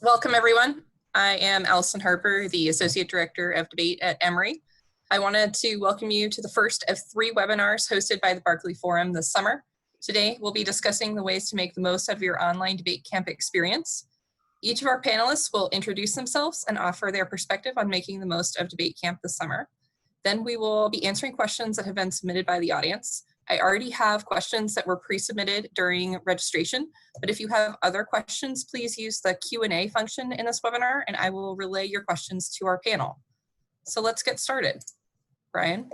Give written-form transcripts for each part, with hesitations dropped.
Welcome, everyone. I am Allison Harper, the Associate Director of Debate at Emory. I wanted to welcome you to the first of 3 webinars hosted by the Barkley Forum this summer. Today, we'll be discussing the ways to make the most of your online debate camp experience. Each of our panelists will introduce themselves and offer their perspective on making the most of debate camp this summer. Then we will be answering questions that have been submitted by the audience. I already have questions that were pre-submitted during registration, but if you have other questions, please use the Q&A function in this webinar and I will relay your questions to our panel. So let's get started. Brian.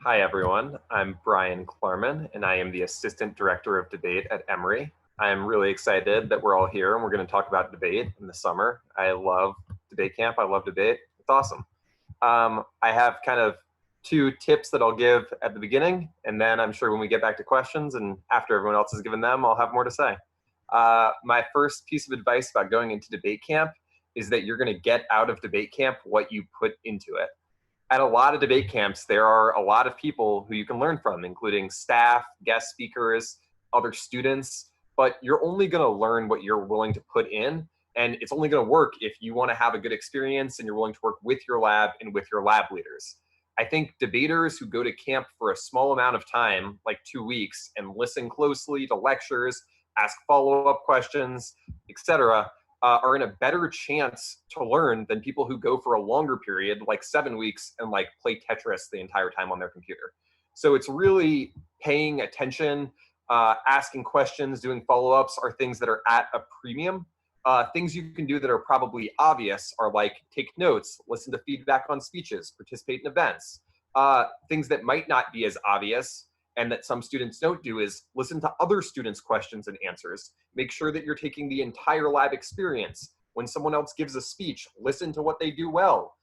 Hi everyone, I'm Brian Klarman and I am the Assistant Director of Debate at Emory. I'm really excited that we're all here and we're going to talk about debate in the summer. I love debate camp, I love debate, it's awesome. I have kind of 2 tips that I'll give at the beginning, and then I'm sure when we get back to questions and after everyone else has given them, I'll have more to say. My first piece of advice about going into debate camp is that you're going to get out of debate camp what you put into it. At a lot of debate camps, there are a lot of people who you can learn from, including staff, guest speakers, other students, but you're only going to learn what you're willing to put in, and it's only going to work if you want to have a good experience and you're willing to work with your lab and with your lab leaders. I think debaters who go to camp for a small amount of time, like 2 weeks, and listen closely to lectures, ask follow-up questions, etc., are in a better chance to learn than people who go for a longer period, like 7 weeks, and like play Tetris the entire time on their computer. So it's really paying attention, asking questions, doing follow-ups are things that are at a premium. Things you can do that are probably obvious are like take notes, listen to feedback on speeches, participate in events. Things that might not be as obvious and that some students don't do is listen to other students' questions and answers. Make sure that you're taking the entire lab experience. When someone else gives a speech, listen to what they do well,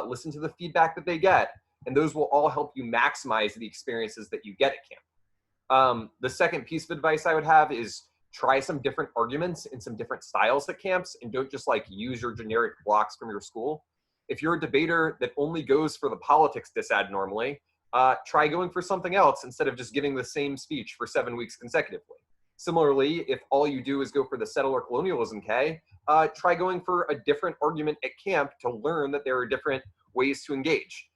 listen to the feedback that they get, and those will all help you maximize the experiences that you get at camp. The second piece of advice I would have is try some different arguments in some different styles at camps and don't just like use your generic blocks from your school. If you're a debater that only goes for the politics dissad normally, try going for something else instead of just giving the same speech for 7 weeks consecutively. Similarly, if all you do is go for the settler colonialism K, try going for a different argument at camp to learn that there are different ways to engage.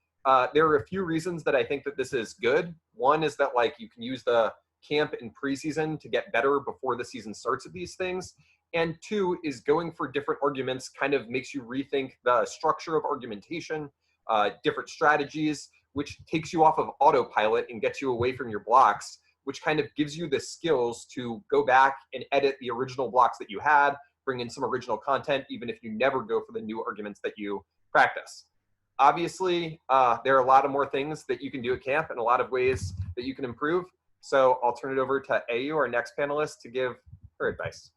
There are a few reasons that I think that this is good. One is that like you can use the camp in preseason to get better before the season starts at these things. And 2 is going for different arguments kind of makes you rethink the structure of argumentation, different strategies, which takes you off of autopilot and gets you away from your blocks, which kind of gives you the skills to go back and edit the original blocks that you had, bring in some original content, even if you never go for the new arguments that you practice. Obviously, there are a lot of more things that you can do at camp and a lot of ways that you can improve. So I'll turn it over to AU, our next panelist, to give her advice.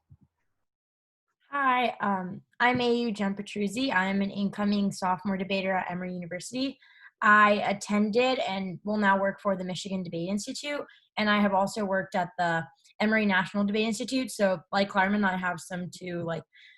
Hi, I'm Eugenia Giampetruzzi. I'm an incoming sophomore debater at Emory University. I attended and will now work for the Michigan Debate Institute, and I have also worked at the Emory National Debate Institute. So like Klarman, I have some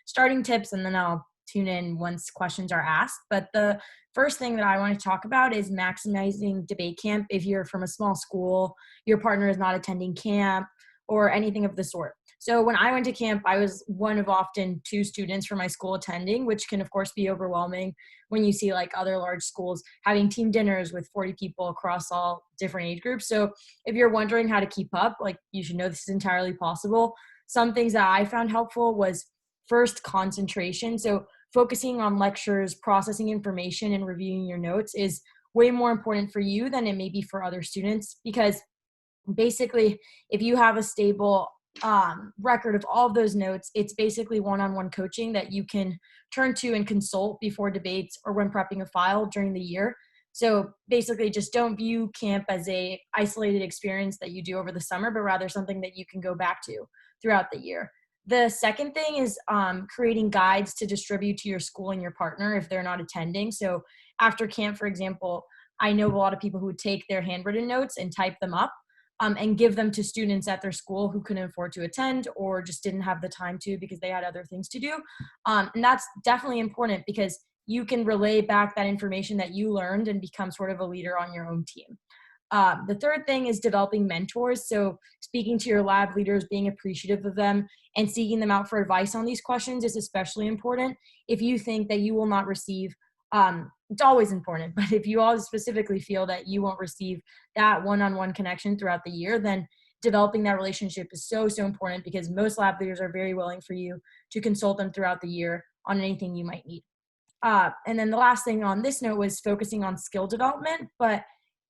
starting tips, and then I'll tune in once questions are asked. But the first thing that I want to talk about is maximizing debate camp. If you're from a small school, your partner is not attending camp, or anything of the sort. So when I went to camp, I was one of often 2 students from my school attending, which can of course be overwhelming when you see like other large schools having team dinners with 40 people across all different age groups. So if you're wondering how to keep up, like you should know this is entirely possible. Some things that I found helpful was first, concentration. So focusing on lectures, processing information, and reviewing your notes is way more important for you than it may be for other students, because basically if you have a stable record of all of those notes, it's basically one-on-one coaching that you can turn to and consult before debates or when prepping a file during the year. So basically just don't view camp as a isolated experience that you do over the summer, but rather something that you can go back to throughout the year. The second thing is creating guides to distribute to your school and your partner if they're not attending. So after camp, for example, I know a lot of people who would take their handwritten notes and type them up and give them to students at their school who couldn't afford to attend or just didn't have the time to because they had other things to do. And that's definitely important because you can relay back that information that you learned and become sort of a leader on your own team. The third thing is developing mentors. So speaking to your lab leaders, being appreciative of them, and seeking them out for advice on these questions is especially important. If you think that you will not receive, it's always important, but if you all specifically feel that you won't receive that one-on-one connection throughout the year, then developing that relationship is so important, because most lab leaders are very willing for you to consult them throughout the year on anything you might need. And then the last thing on this note was focusing on skill development, but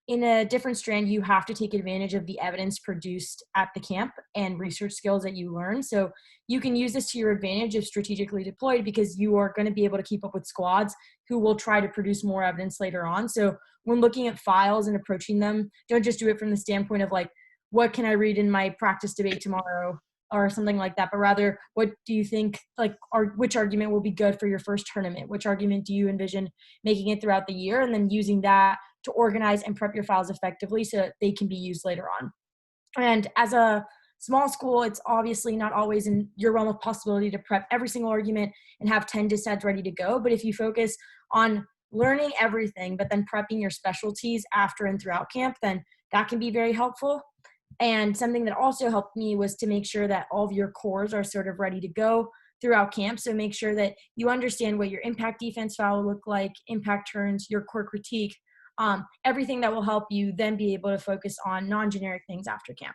in a different strand, you have to take advantage of the evidence produced at the camp and research skills that you learn. So you can use this to your advantage if strategically deployed, because you are going to be able to keep up with squads who will try to produce more evidence later on. So when looking at files and approaching them, don't just do it from the standpoint of like, what can I read in my practice debate tomorrow or something like that, but rather, what do you think, like, or which argument will be good for your first tournament? Which argument do you envision making it throughout the year? And then using that to organize and prep your files effectively so that they can be used later on. And as a small school, it's obviously not always in your realm of possibility to prep every single argument and have 10 dissets ready to go. But if you focus on learning everything, but then prepping your specialties after and throughout camp, then that can be very helpful. And something that also helped me was to make sure that all of your cores are sort of ready to go throughout camp. So make sure that you understand what your impact defense file will look like, impact turns, your core critique, everything that will help you then be able to focus on non-generic things after camp.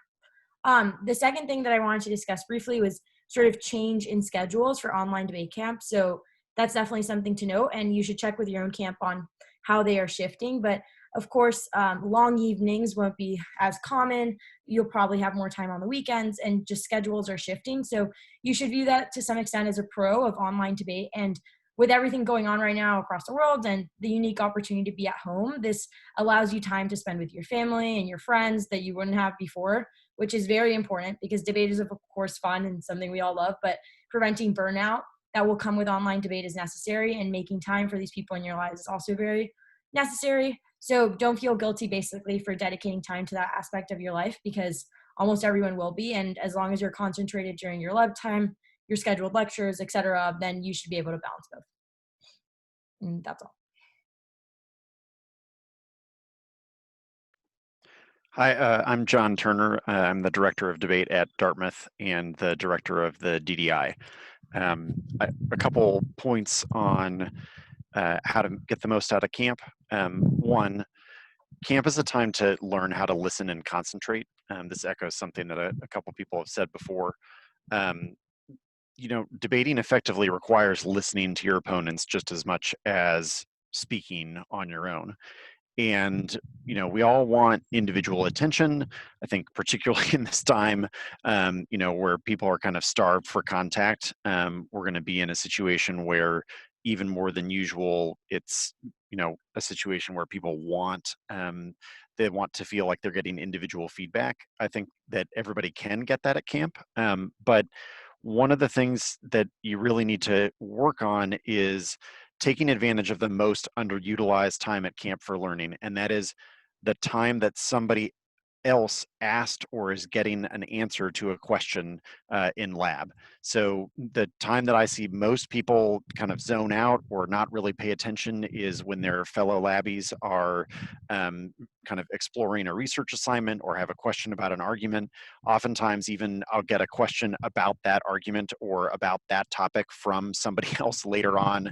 The second thing that I wanted to discuss briefly was sort of change in schedules for online debate camp. So that's definitely something to note, and you should check with your own camp on how they are shifting. But of course, long evenings won't be as common. You'll probably have more time on the weekends, and just schedules are shifting. So you should view that to some extent as a pro of online debate. And with everything going on right now across the world and the unique opportunity to be at home, this allows you time to spend with your family and your friends that you wouldn't have before, which is very important, because debate is of course fun and something we all love, but preventing burnout that will come with online debate is necessary, and making time for these people in your lives is also very necessary. So don't feel guilty basically for dedicating time to that aspect of your life, because almost everyone will be. And as long as you're concentrated during your lab time, your scheduled lectures, etc., then you should be able to balance both. And that's all. Hi, I'm John Turner. I'm the Director of Debate at Dartmouth and the Director of the DDI. A couple points on how to get the most out of camp. One, camp is a time to learn how to listen and concentrate. This echoes something that a couple people have said before. You know, debating effectively requires listening to your opponents just as much as speaking on your own. And, you know, we all want individual attention. I think particularly in this time, you know, where people are kind of starved for contact, we're going to be in a situation where even more than usual, it's, you know, a situation where people want, they want to feel like they're getting individual feedback. I think that everybody can get that at camp. But one of the things that you really need to work on is taking advantage of the most underutilized time at camp for learning, and that is the time that somebody else asked or is getting an answer to a question in lab. So the time that I see most people kind of zone out or not really pay attention is when their fellow labbies are kind of exploring a research assignment or have a question about an argument. Oftentimes even I'll get a question about that argument or about that topic from somebody else later on,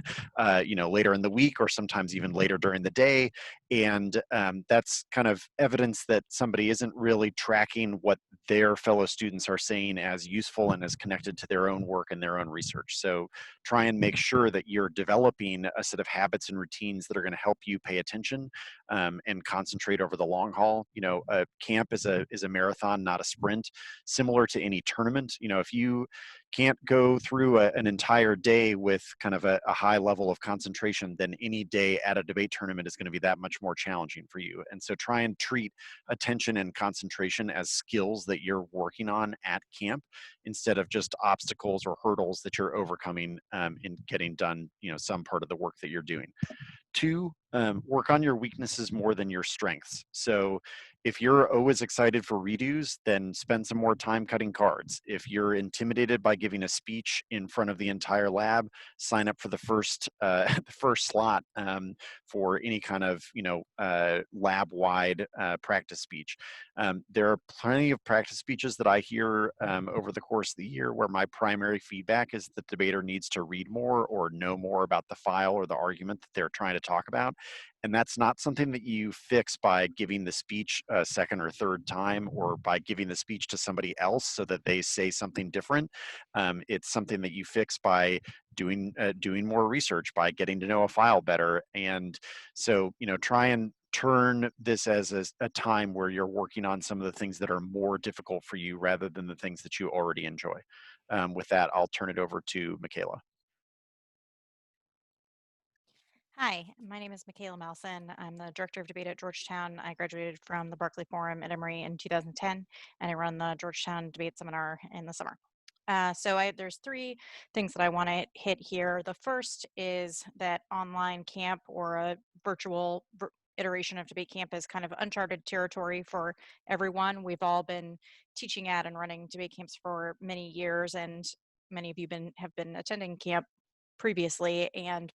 you know, later in the week, or sometimes even later during the day. And that's kind of evidence that somebody isn't really tracking what their fellow students are saying as useful and as connected to their own work and their own research. So try and make sure that you're developing a set of habits and routines that are going to help you pay attention and concentrate over the long haul. You know, camp is a marathon, not a sprint. Similar to any tournament, you know, if you can't go through an entire day with kind of a high level of concentration, then any day at a debate tournament is going to be that much more challenging for you. And so try and treat attention and concentration as skills that you're working on at camp, instead of just obstacles or hurdles that you're overcoming in getting done, you know, some part of the work that you're doing. Two, work on your weaknesses more than your strengths. So if you're always excited for redos, then spend some more time cutting cards. If you're intimidated by giving a speech in front of the entire lab, sign up for the first the first slot for any kind of lab-wide practice speech. There are plenty of practice speeches that I hear over the course of the year where my primary feedback is the debater needs to read more or know more about the file or the argument that they're trying to talk about. And that's not something that you fix by giving the speech a second or third time or by giving the speech to somebody else so that they say something different. It's something that you fix by doing more research, by getting to know a file better. And so, try and turn this as a time where you're working on some of the things that are more difficult for you rather than the things that you already enjoy. With that, I'll turn it over to Mikaela. Hi, my name is Mikaela Malsin. I'm the Director of Debate at Georgetown. I graduated from the Berkeley Forum at Emory in 2010, and I run the Georgetown Debate Seminar in the summer. There's three things that I want to hit here. The first is that online camp or a virtual iteration of debate camp is kind of uncharted territory for everyone. We've all been teaching at and running debate camps for many years, and many of you have been attending camp previously, and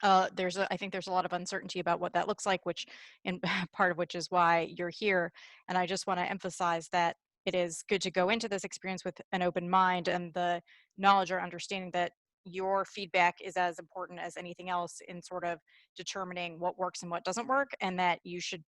I think there's a lot of uncertainty about what that looks like, which in part of which is why you're here. And I just want to emphasize that it is good to go into this experience with an open mind and the knowledge or understanding that your feedback is as important as anything else in sort of determining what works and what doesn't work, and that you should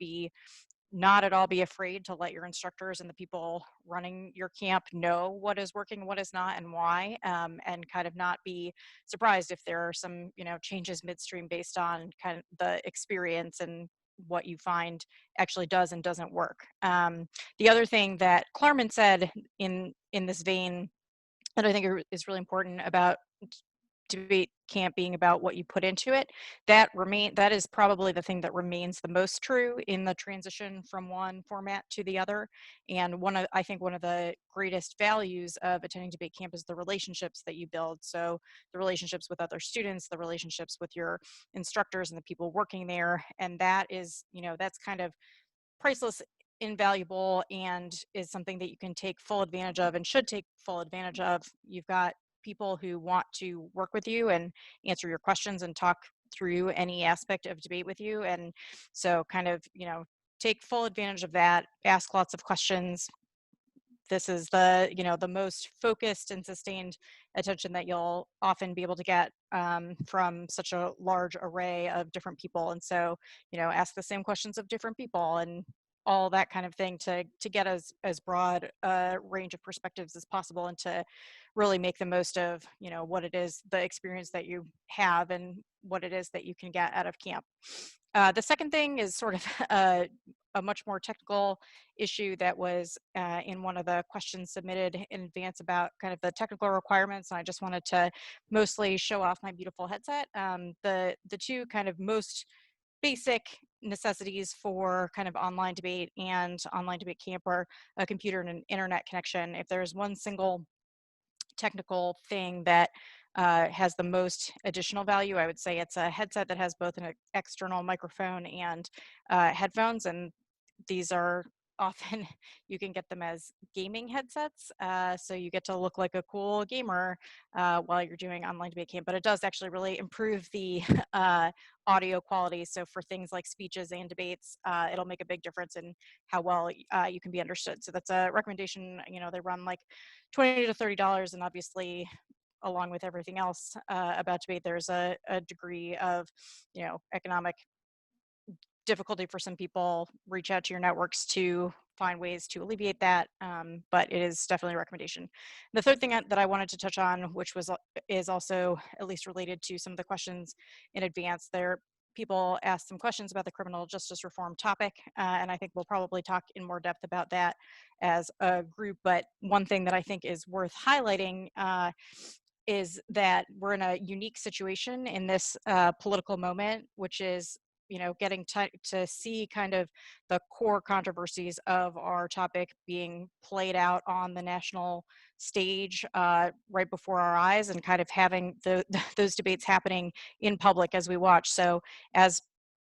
not at all be afraid to let your instructors and the people running your camp know what is working, what is not, and why, and kind of not be surprised if there are some, changes midstream based on kind of the experience and what you find actually does and doesn't work. The other thing that Klarman said in this vein that I think is really important about debate camp being about what you put into it, that is probably the thing that remains the most true in the transition from one format to the other. And I think one of the greatest values of attending debate camp is the relationships that you build. So the relationships with other students, the relationships with your instructors and the people working there. And that is, that's kind of priceless, invaluable, and is something that you can take full advantage of and should take full advantage of. You've got people who want to work with you and answer your questions and talk through any aspect of debate with you. And so kind of, take full advantage of that, ask lots of questions. This is the most focused and sustained attention that you'll often be able to get from such a large array of different people. And so, ask the same questions of different people and all that kind of thing to get as broad a range of perspectives as possible, and to really make the most of, what it is, the experience that you have and what it is that you can get out of camp. The second thing is sort of a much more technical issue that was in one of the questions submitted in advance about kind of the technical requirements. And I just wanted to mostly show off my beautiful headset. The two kind of most basic necessities for kind of online debate and online debate camp are a computer and an internet connection. If there's one single technical thing that has the most additional value, I would say it's a headset that has both an external microphone and headphones. And these are often, you can get them as gaming headsets. So you get to look like a cool gamer while you're doing online debate camp, but it does actually really improve the audio quality. So for things like speeches and debates, it'll make a big difference in how well you can be understood. So that's a recommendation. They run like $20 to $30, and obviously, along with everything else about debate, there's a degree of, economic difficulty for some people. Reach out to your networks to find ways to alleviate that, but it is definitely a recommendation. The third thing that I wanted to touch on, which is also at least related to some of the questions in advance, people asked some questions about the criminal justice reform topic, and I think we'll probably talk in more depth about that as a group. But one thing that I think is worth highlighting is that we're in a unique situation in this political moment, which is, getting to see kind of the core controversies of our topic being played out on the national stage right before our eyes, and kind of having those debates happening in public as we watch. So as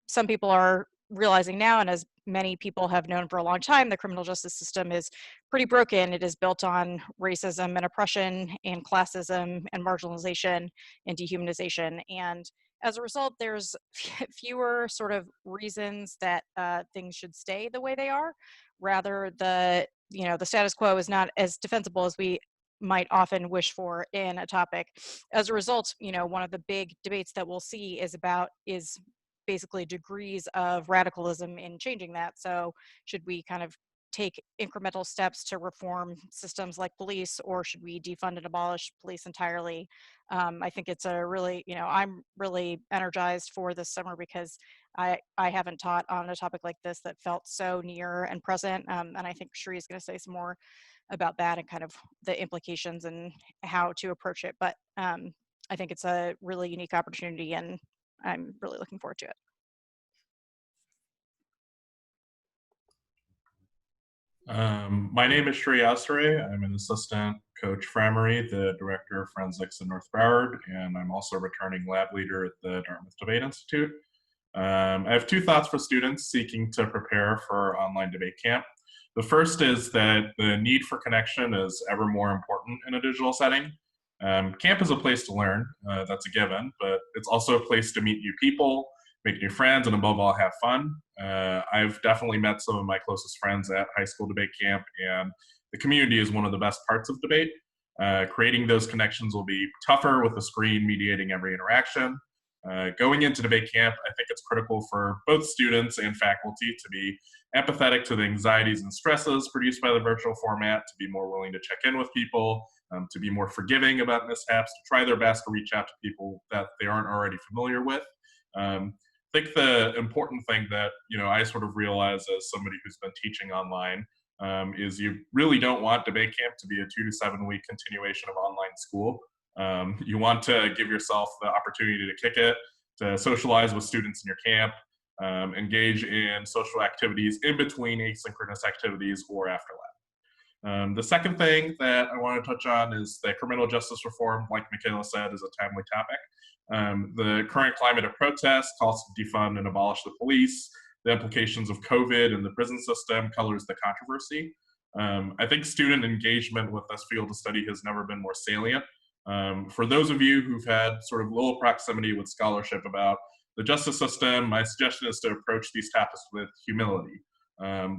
some people are realizing now, and as many people have known for a long time, the criminal justice system is pretty broken. It is built on racism and oppression and classism and marginalization and dehumanization. And as a result, there's fewer sort of reasons that things should stay the way they are. Rather, the status quo is not as defensible as we might often wish for in a topic. As a result, one of the big debates that we'll see is basically degrees of radicalism in changing that. So should we kind of take incremental steps to reform systems like police, or should we defund and abolish police entirely? I think it's a really, I'm really energized for this summer because I haven't taught on a topic like this that felt so near and present. And I think Shree is going to say some more about that and kind of the implications and how to approach it. But I think it's a really unique opportunity, and I'm really looking forward to it. My name is Shree Awsare. I'm an assistant coach for Emory, the director of forensics in North Broward, and I'm also returning lab leader at the Dartmouth Debate Institute. I have two thoughts for students seeking to prepare for online debate camp. The first is that the need for connection is ever more important in a digital setting. Camp is a place to learn, that's a given, but it's also a place to meet new people, make new friends, and above all, have fun. I've definitely met some of my closest friends at high school debate camp, and the community is one of the best parts of debate. Creating those connections will be tougher with the screen mediating every interaction. Going into debate camp, I think it's critical for both students and faculty to be empathetic to the anxieties and stresses produced by the virtual format, to be more willing to check in with people, to be more forgiving about mishaps, to try their best to reach out to people that they aren't already familiar with. I think the important thing that I sort of realize as somebody who's been teaching online is you really don't want debate camp to be a 2 to 7 week continuation of online school. You want to give yourself the opportunity to kick it, to socialize with students in your camp, engage in social activities in between asynchronous activities or after lab. The second thing that I want to touch on is that criminal justice reform, like Makayla said, is a timely topic. The current climate of protest calls to defund and abolish the police. The implications of COVID and the prison system colors the controversy. I think student engagement with this field of study has never been more salient. For those of you who've had sort of little proximity with scholarship about the justice system, my suggestion is to approach these topics with humility.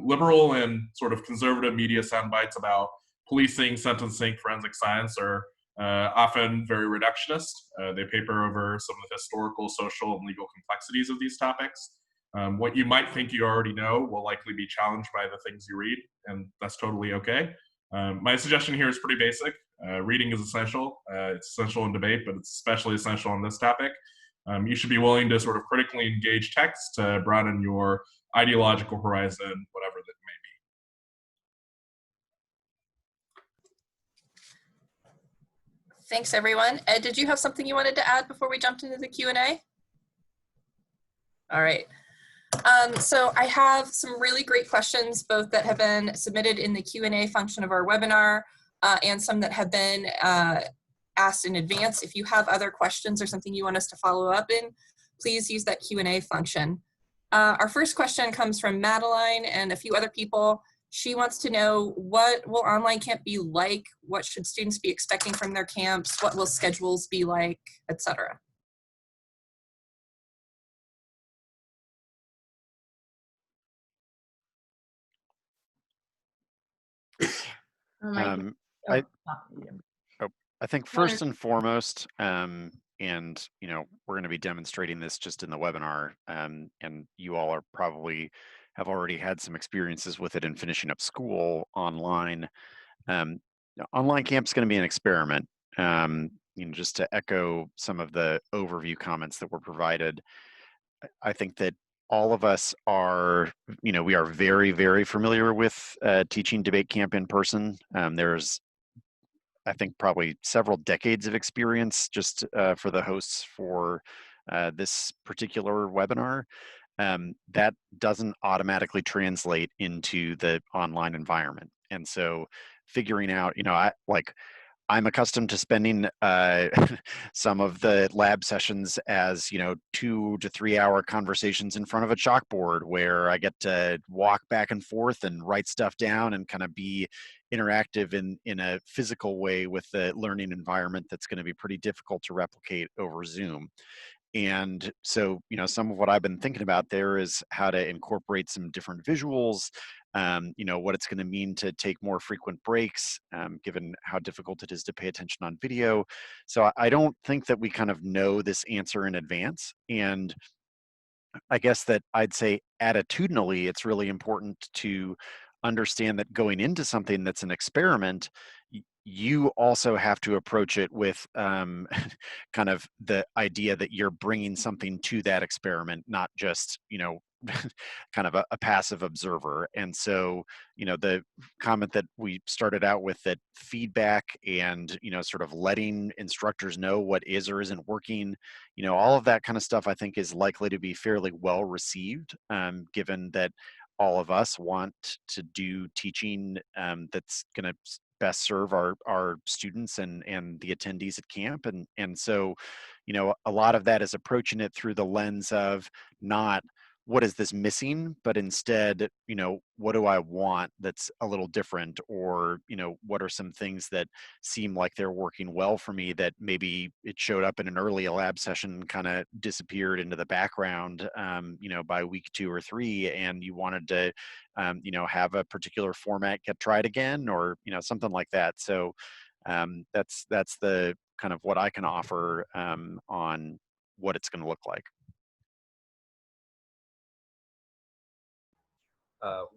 Liberal and sort of conservative media sound bites about policing, sentencing, forensic science are often very reductionist. They paper over some of the historical, social, and legal complexities of these topics. What you might think you already know will likely be challenged by the things you read, and that's totally okay. My suggestion here is pretty basic. Reading is essential. It's essential in debate, but it's especially essential on this topic. You should be willing to sort of critically engage text to broaden your ideological horizon, whatever that may be. Thanks, everyone. Ed, did you have something you wanted to add before we jumped into the Q&A? All right. So I have some really great questions, both that have been submitted in the Q&A function of our webinar and some that have been asked in advance. If you have other questions or something you want us to follow up in, please use that Q&A function. Our first question comes from Madeline and a few other people. She wants to know, what will online camp be like? What should students be expecting from their camps? What will schedules be like, etc.? I think first and foremost, and we're going to be demonstrating this just in the webinar, and you all are probably have already had some experiences with it in finishing up school online. Online camp is going to be an experiment. Just to echo some of the overview comments that were provided, I think that all of us are, we are very, very familiar with teaching debate camp in person. There's, I think, probably several decades of experience just for the hosts for this particular webinar. That doesn't automatically translate into the online environment. And so figuring out, I'm accustomed to spending some of the lab sessions as 2 to 3 hour conversations in front of a chalkboard where I get to walk back and forth and write stuff down and kind of be interactive in a physical way with the learning environment that's going to be pretty difficult to replicate over Zoom. And so, some of what I've been thinking about there is how to incorporate some different visuals, what it's going to mean to take more frequent breaks, given how difficult it is to pay attention on video. So I don't think that we kind of know this answer in advance. And I guess that I'd say attitudinally, it's really important to understand that going into something that's an experiment, you also have to approach it with kind of the idea that you're bringing something to that experiment, not just, kind of a passive observer. And so, the comment that we started out with, that feedback and, sort of letting instructors know what is or isn't working, all of that kind of stuff, I think, is likely to be fairly well received, given that all of us want to do teaching that's going to best serve our students and the attendees at camp. And so, a lot of that is approaching it through the lens of not what is this missing, but instead, what do I want that's a little different, or, what are some things that seem like they're working well for me that maybe it showed up in an early lab session, kind of disappeared into the background, by week 2 or 3, and you wanted to, have a particular format get tried again, or, something like that. So that's the kind of what I can offer on what it's going to look like.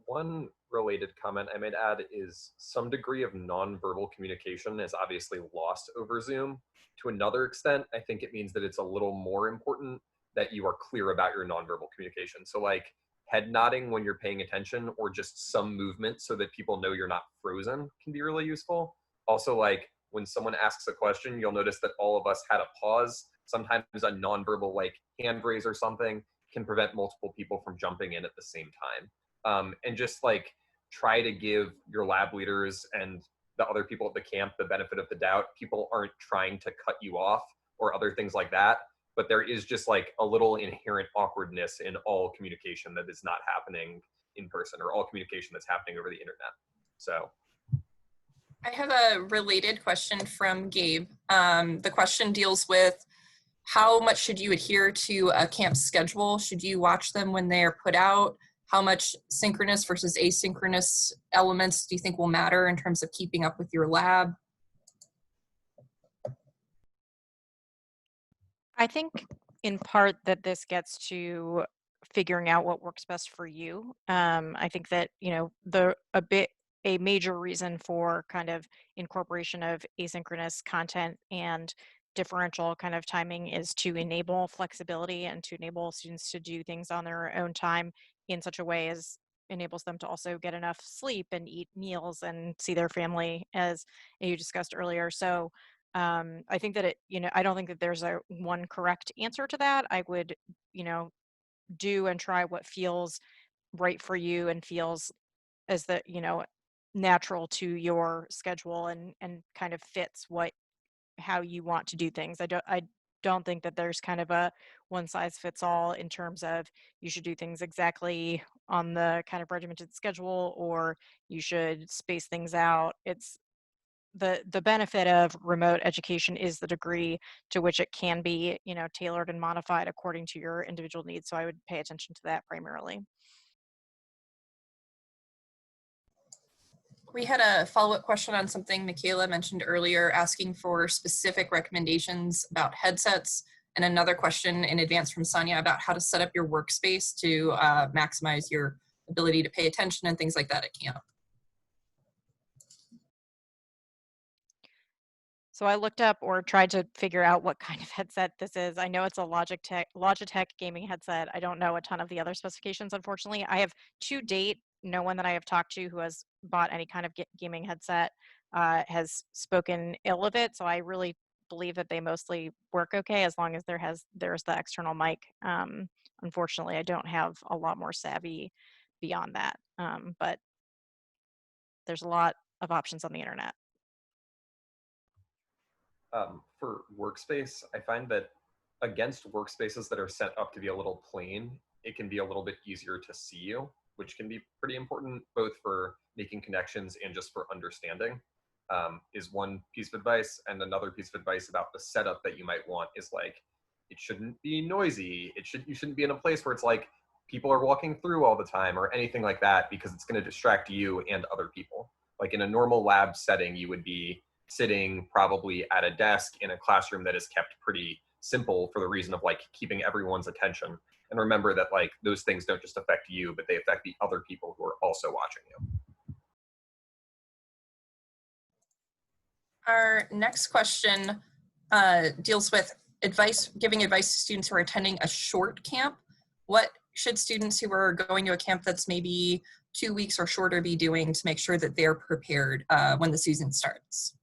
One related comment I might add is some degree of nonverbal communication is obviously lost over Zoom. To another extent, I think it means that it's a little more important that you are clear about your nonverbal communication. So like head nodding when you're paying attention, or just some movement so that people know you're not frozen, can be really useful. Also, like when someone asks a question, you'll notice that all of us had a pause. Sometimes a nonverbal like hand raise or something can prevent multiple people from jumping in at the same time. And just like try to give your lab leaders and the other people at the camp the benefit of the doubt. People aren't trying to cut you off or other things like that, but there is just like a little inherent awkwardness in all communication that is not happening in person, or all communication that's happening over the internet. So I have a related question from Gabe. The question deals with how much should you adhere to a camp schedule? Should you watch them when they are put out? How much synchronous versus asynchronous elements do you think will matter in terms of keeping up with your lab? I think in part that this gets to figuring out what works best for you. I think that, a major reason for kind of incorporation of asynchronous content and differential kind of timing is to enable flexibility and to enable students to do things on their own time in such a way as enables them to also get enough sleep and eat meals and see their family, as you discussed earlier. So I think that I don't think that there's a one correct answer to that. I would, do and try what feels right for you and feels as the, natural to your schedule and kind of fits how you want to do things. I don't think that there's kind of a one size fits all in terms of you should do things exactly on the kind of regimented schedule, or you should space things out. It's the benefit of remote education is the degree to which it can be, tailored and modified according to your individual needs. So I would pay attention to that primarily. We had a follow-up question on something Mikaela mentioned earlier, asking for specific recommendations about headsets, and another question in advance from Sonia about how to set up your workspace to maximize your ability to pay attention and things like that at camp. So I looked up or tried to figure out what kind of headset this is. I know it's a Logitech gaming headset. I don't know a ton of the other specifications, unfortunately. I have to date, no one that I have talked to who has bought any kind of gaming headset has spoken ill of it. So I really believe that they mostly work okay as long as there's the external mic. Unfortunately, I don't have a lot more savvy beyond that, but there's a lot of options on the internet. For workspace, I find that against workspaces that are set up to be a little plain, it can be a little bit easier to see you, which can be pretty important both for making connections and just for understanding, is one piece of advice. And another piece of advice about the setup that you might want is like, it shouldn't be noisy. You shouldn't be in a place where it's like people are walking through all the time or anything like that, because it's going to distract you and other people. Like in a normal lab setting, you would be sitting probably at a desk in a classroom that is kept pretty simple for the reason of like keeping everyone's attention. And remember that like those things don't just affect you, but they affect the other people who are also watching you. Our next question deals with giving advice to students who are attending a short camp. What should students who are going to a camp that's maybe 2 weeks or shorter be doing to make sure that they're prepared when the season starts?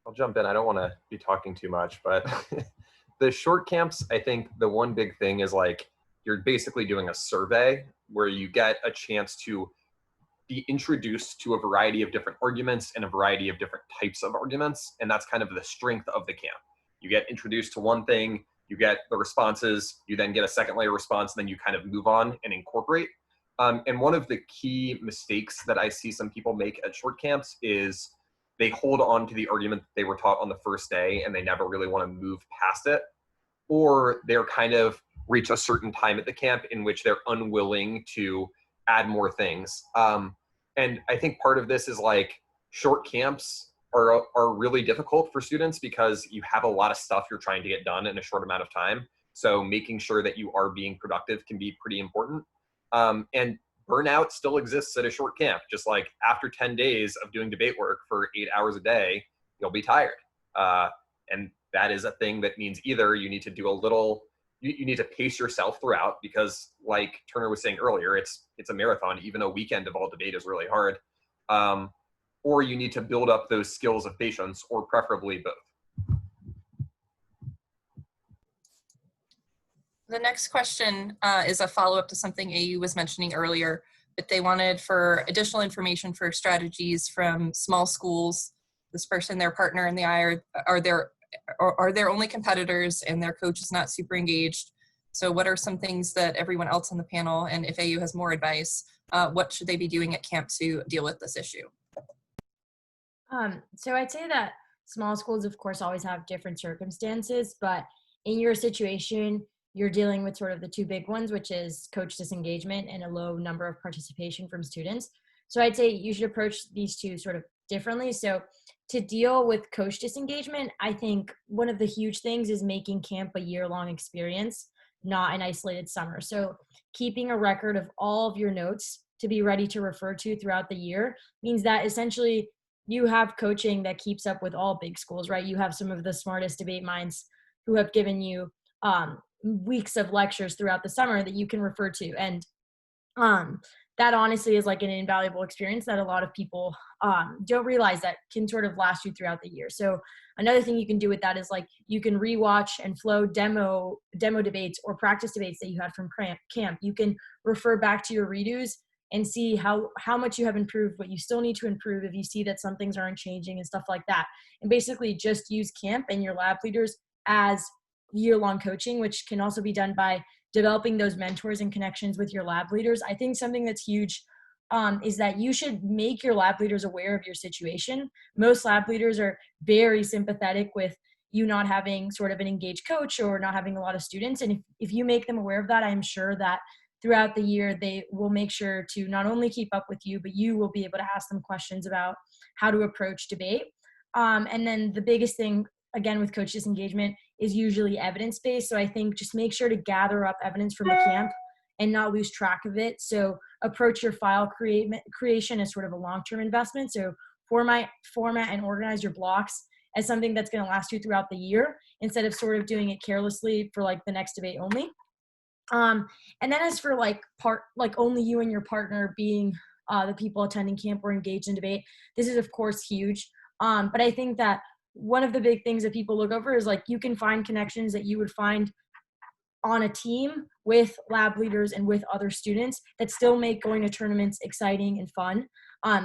I'll jump in. I don't want to be talking too much, but the short camps, I think the one big thing is like, you're basically doing a survey where you get a chance to be introduced to a variety of different arguments and a variety of different types of arguments. And that's kind of the strength of the camp. You get introduced to one thing, you get the responses, you then get a second layer response, and then you kind of move on and incorporate. And one of the key mistakes that I see some people make at short camps is they hold on to the argument that they were taught on the first day and they never really want to move past it. Or they're kind of reach a certain time at the camp in which they're unwilling to add more things. And I think part of this is like short camps are really difficult for students because you have a lot of stuff you're trying to get done in a short amount of time. So making sure that you are being productive can be pretty important. And burnout still exists at a short camp. Just like after 10 days of doing debate work for 8 hours a day, you'll be tired. And that is a thing that means either you need to do a little, you need to pace yourself throughout, because like Turner was saying earlier, it's a marathon. Even a weekend of all debate is really hard. Or you need to build up those skills of patience, or preferably both. The next question is a follow-up to something AU was mentioning earlier, but they wanted for additional information for strategies from small schools. This person, their partner in the eye, are their only competitors and their coach is not super engaged. So what are some things that everyone else on the panel, and if AU has more advice, what should they be doing at camp to deal with this issue? So I'd say that small schools, of course, always have different circumstances, but in your situation, you're dealing with sort of the two big ones, which is coach disengagement and a low number of participation from students. So I'd say you should approach these two sort of differently. So to deal with coach disengagement, I think one of the huge things is making camp a year-long experience, not an isolated summer. So keeping a record of all of your notes to be ready to refer to throughout the year means that essentially you have coaching that keeps up with all big schools, right? You have some of the smartest debate minds who have given you weeks of lectures throughout the summer that you can refer to. And that honestly is like an invaluable experience that a lot of people don't realize that can sort of last you throughout the year. So another thing you can do with that is like you can rewatch and flow demo debates or practice debates that you had from camp. You can refer back to your redos and see how much you have improved, what you still need to improve if you see that some things aren't changing and stuff like that. And basically just use camp and your lab leaders as year-long coaching, which can also be done by developing those mentors and connections with your lab leaders. I think something that's huge is that you should make your lab leaders aware of your situation. Most lab leaders are very sympathetic with you not having sort of an engaged coach or not having a lot of students. And if you make them aware of that, I'm sure that throughout the year, they will make sure to not only keep up with you, but you will be able to ask them questions about how to approach debate. And then the biggest thing, again, with coach disengagement is usually evidence-based. So I think just make sure to gather up evidence from the camp and not lose track of it. So approach your file creation as sort of a long-term investment. So format and organize your blocks as something that's going to last you throughout the year instead of sort of doing it carelessly for like the next debate only. And then as for like only you and your partner being the people attending camp or engaged in debate, this is of course huge. But I think that one of the big things that people look over is like, you can find connections that you would find on a team with lab leaders and with other students that still make going to tournaments exciting and fun.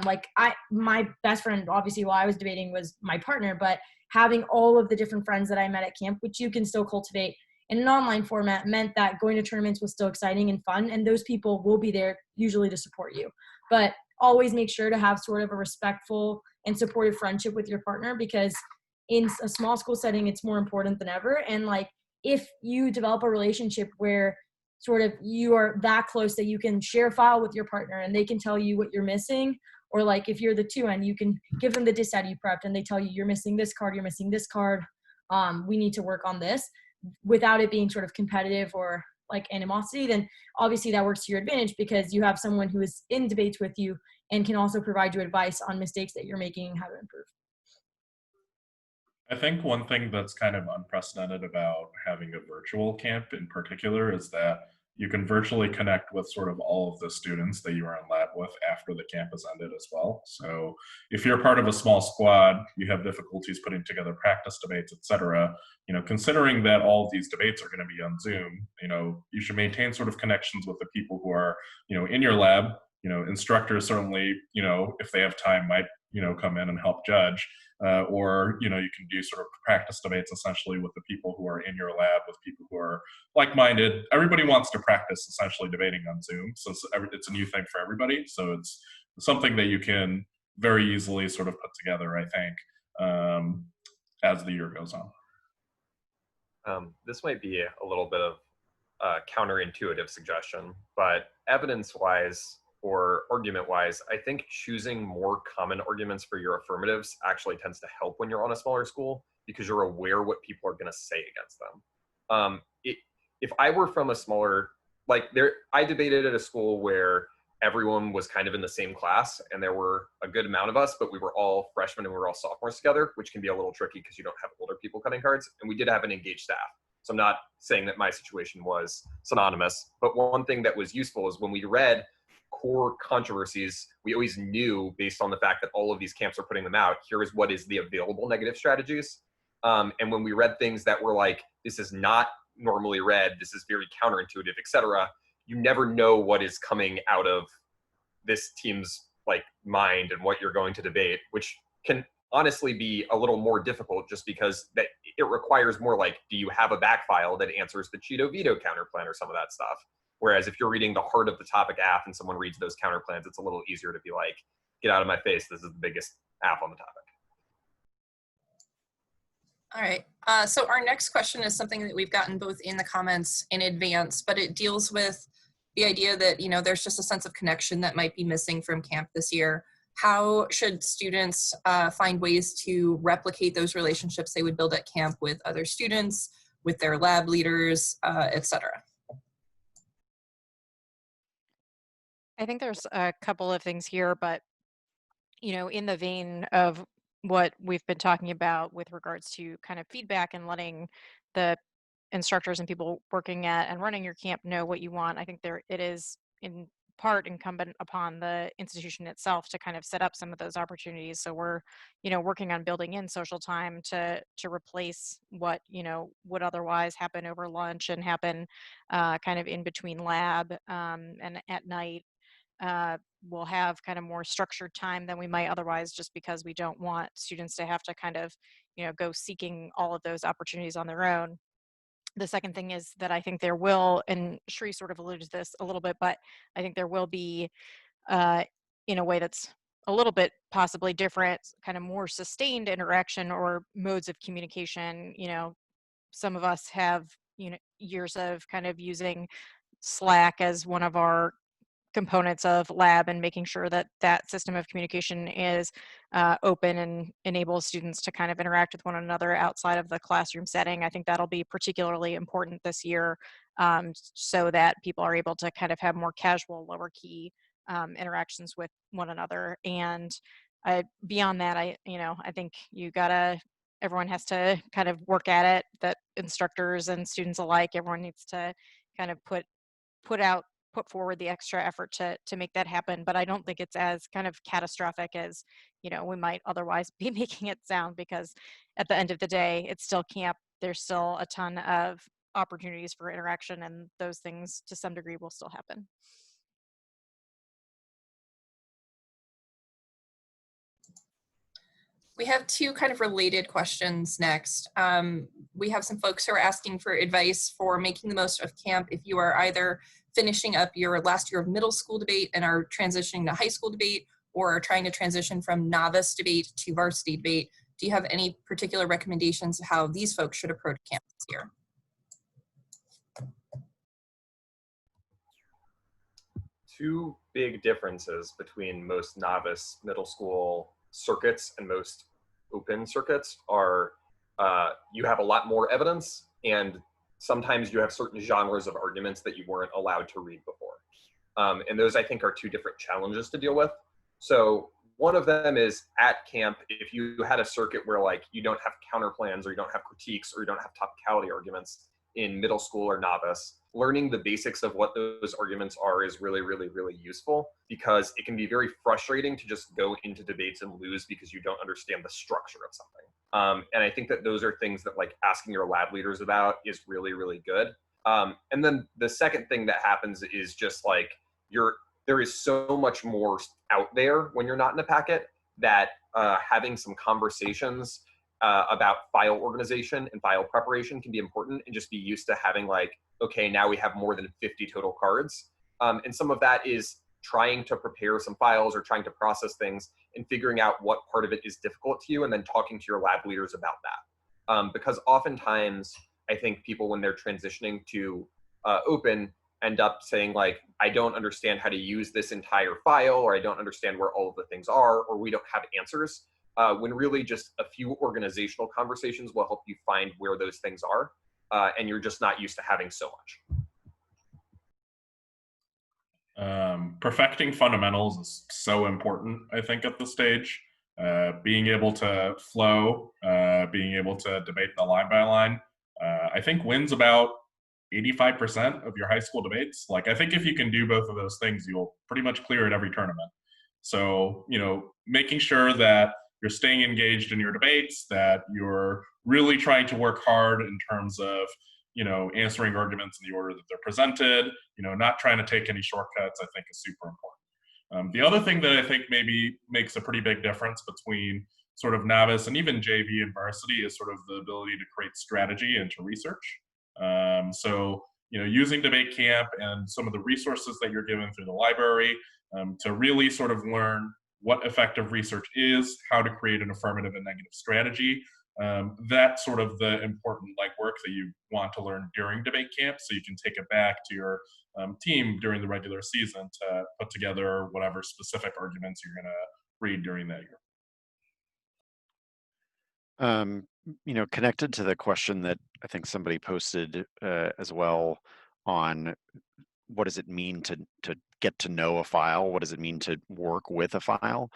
Like my best friend, obviously, while I was debating, was my partner, but having all of the different friends that I met at camp, which you can still cultivate in an online format, meant that going to tournaments was still exciting and fun, and those people will be there usually to support you. But always make sure to have sort of a respectful and supportive friendship with your partner, because in a small school setting, it's more important than ever. And like, if you develop a relationship where sort of you are that close that you can share a file with your partner and they can tell you what you're missing, or like if you're the 2N, you can give them the dissat you prepped and they tell you you're missing this card, you're missing this card, we need to work on this, without it being sort of competitive or like animosity, then obviously that works to your advantage, because you have someone who is in debates with you and can also provide you advice on mistakes that you're making and how to improve. I think one thing that's kind of unprecedented about having a virtual camp in particular is that you can virtually connect with sort of all of the students that you are in lab with after the camp has ended as well. So if you're part of a small squad, you have difficulties putting together practice debates, etc. Considering that all of these debates are going to be on Zoom, you should maintain sort of connections with the people who are, in your lab. Instructors certainly, if they have time, might, come in and help judge. Or you can do sort of practice debates essentially with the people who are in your lab, with people who are like-minded. Everybody wants to practice essentially debating on Zoom, so it's a new thing for everybody. So it's something that you can very easily sort of put together, I think, as the year goes on. This might be a little bit of a counterintuitive suggestion, but evidence-wise or argument-wise, I think choosing more common arguments for your affirmatives actually tends to help when you're on a smaller school, because you're aware what people are going to say against them. If I were from a smaller, I debated at a school where everyone was kind of in the same class, and there were a good amount of us, but we were all freshmen and we were all sophomores together, which can be a little tricky because you don't have older people cutting cards. And we did have an engaged staff. So I'm not saying that my situation was synonymous, but one thing that was useful is when we read core controversies, we always knew, based on the fact that all of these camps are putting them out, here is what is the available negative strategies. And when we read things that were like, this is not normally read, this is very counterintuitive, etc., you never know what is coming out of this team's mind and what you're going to debate, which can honestly be a little more difficult, just because that it requires more do you have a back file that answers the Cheeto veto counterplan or some of that stuff. Whereas if you're reading the heart of the topic app and someone reads those counterplans, it's a little easier to be like, get out of my face, this is the biggest app on the topic. All right, so our next question is something that we've gotten both in the comments in advance, but it deals with the idea that, there's just a sense of connection that might be missing from camp this year. How should students find ways to replicate those relationships they would build at camp with other students, with their lab leaders, etc.? I think there's a couple of things here, but, in the vein of what we've been talking about with regards to kind of feedback and letting the instructors and people working at and running your camp know what you want, I think it is in part incumbent upon the institution itself to kind of set up some of those opportunities. So we're, working on building in social time to replace what, would otherwise happen over lunch and happen kind of in between lab and at night. We'll have kind of more structured time than we might otherwise, just because we don't want students to have to kind of, go seeking all of those opportunities on their own. The second thing is that I think there will, and Shree sort of alluded to this a little bit, but I think there will be, in a way that's a little bit possibly different, kind of more sustained interaction or modes of communication. Some of us have, years of kind of using Slack as one of our components of lab, and making sure that that system of communication is open and enables students to kind of interact with one another outside of the classroom setting. I think that'll be particularly important this year, so that people are able to kind of have more casual, lower key interactions with one another. And beyond that, I think everyone has to kind of work at it, that instructors and students alike, everyone needs to kind of put out put forward the extra effort to make that happen. But I don't think it's as kind of catastrophic as, we might otherwise be making it sound, because at the end of the day, it's still camp. There's still a ton of opportunities for interaction, and those things to some degree will still happen. We have two kind of related questions next. We have some folks who are asking for advice for making the most of camp if you are either finishing up your last year of middle school debate and are transitioning to high school debate, or are trying to transition from novice debate to varsity debate. Do you have any particular recommendations of how these folks should approach camp this year? Two big differences between most novice middle school circuits and most open circuits are you have a lot more evidence, and sometimes you have certain genres of arguments that you weren't allowed to read before. And those, I think, are two different challenges to deal with. So one of them is at camp, if you had a circuit where like you don't have counterplans, or you don't have critiques, or you don't have topicality arguments in middle school or novice, learning the basics of what those arguments are is really, really, really useful, because it can be very frustrating to just go into debates and lose because you don't understand the structure of something. And I think that those are things that like asking your lab leaders about is really, really good. And then the second thing that happens is just like there is so much more out there when you're not in a packet, that having some conversations about file organization and file preparation can be important, and just be used to having like, okay, now we have more than 50 total cards. And some of that is trying to prepare some files or trying to process things and figuring out what part of it is difficult to you, and then talking to your lab leaders about that. Because oftentimes I think people, when they're transitioning to open, end up saying like, I don't understand how to use this entire file, or I don't understand where all of the things are, or we don't have answers. When really just a few organizational conversations will help you find where those things are, and you're just not used to having so much. Perfecting fundamentals is so important, I think, at this stage. Being able to flow, being able to debate the line by line, I think wins about 85% of your high school debates. Like, I think if you can do both of those things, you'll pretty much clear at every tournament. So, making sure that you're staying engaged in your debates, that you're really trying to work hard in terms of, answering arguments in the order that they're presented, not trying to take any shortcuts, I think is super important. The other thing that I think maybe makes a pretty big difference between sort of novice and even JV and varsity is sort of the ability to create strategy and to research. So, using debate camp and some of the resources that you're given through the library to really sort of learn what effective research is, how to create an affirmative and negative strategy. That's sort of the important legwork that you want to learn during debate camp, so you can take it back to your team during the regular season to put together whatever specific arguments you're going to read during that year. Connected to the question that I think somebody posted as well on what does it mean to get to know a file? What does it mean to work with a file?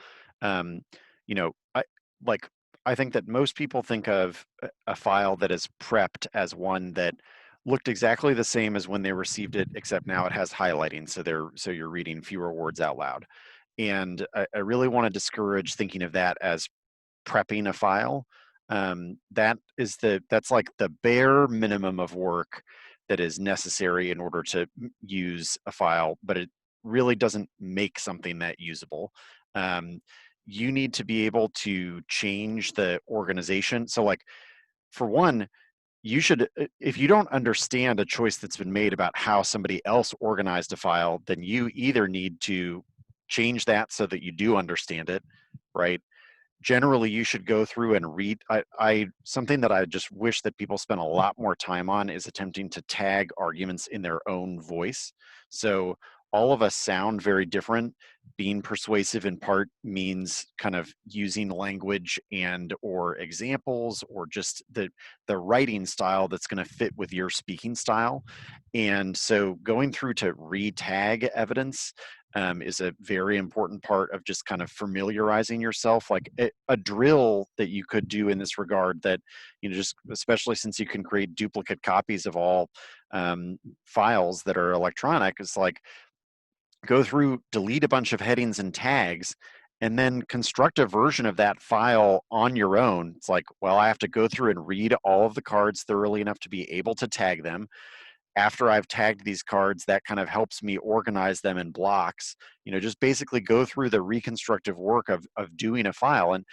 I think that most people think of a file that is prepped as one that looked exactly the same as when they received it, except now it has highlighting, so you're reading fewer words out loud. And I really want to discourage thinking of that as prepping a file. That's like the bare minimum of work that is necessary in order to use a file, but it really doesn't make something that usable. You need to be able to change the organization. So like, for one, you should, if you don't understand a choice that's been made about how somebody else organized a file, then you either need to change that so that you do understand it, right? Generally, you should go through and read. Something that I just wish that people spend a lot more time on is attempting to tag arguments in their own voice. So all of us sound very different. Being persuasive in part means kind of using language and or examples, or just the writing style that's going to fit with your speaking style. And so going through to re-tag evidence is a very important part of just kind of familiarizing yourself. Like a drill that you could do in this regard, that, just especially since you can create duplicate copies of all files that are electronic, is like, go through, delete a bunch of headings and tags, and then construct a version of that file on your own. It's like, well, I have to go through and read all of the cards thoroughly enough to be able to tag them. After I've tagged these cards, that kind of helps me organize them in blocks. Just basically go through the reconstructive work of doing a file. And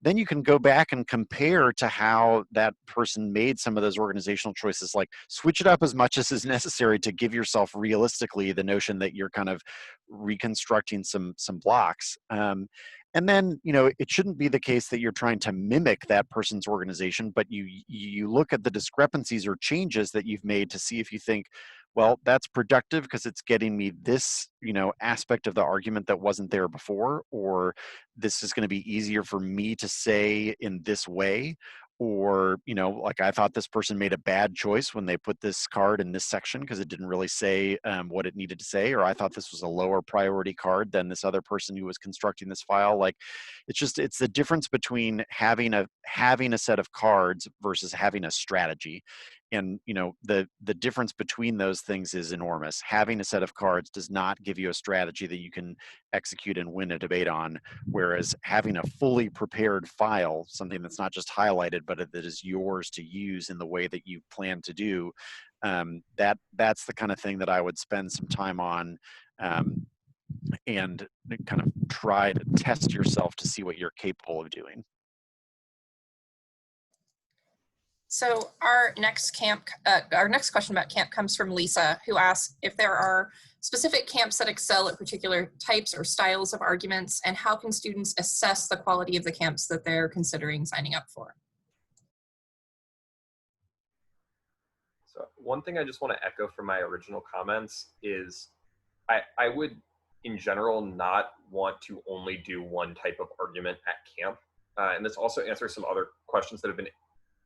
then you can go back and compare to how that person made some of those organizational choices, like switch it up as much as is necessary to give yourself realistically the notion that you're kind of reconstructing some blocks. And then, it shouldn't be the case that you're trying to mimic that person's organization, but you look at the discrepancies or changes that you've made to see if you think, well, that's productive because it's getting me this, aspect of the argument that wasn't there before, or this is going to be easier for me to say in this way, or like I thought this person made a bad choice when they put this card in this section because it didn't really say what it needed to say, or I thought this was a lower priority card than this other person who was constructing this file. Like, it's the difference between having a set of cards versus having a strategy. And the difference between those things is enormous. Having a set of cards does not give you a strategy that you can execute and win a debate on, whereas having a fully prepared file, something that's not just highlighted but that is yours to use in the way that you plan to do, that's the kind of thing that I would spend some time on, and kind of try to test yourself to see what you're capable of doing. So our next question about camp comes from Lisa, who asks if there are specific camps that excel at particular types or styles of arguments, and how can students assess the quality of the camps that they're considering signing up for? So one thing I just want to echo from my original comments is I would, in general, not want to only do one type of argument at camp. And this also answers some other questions that have been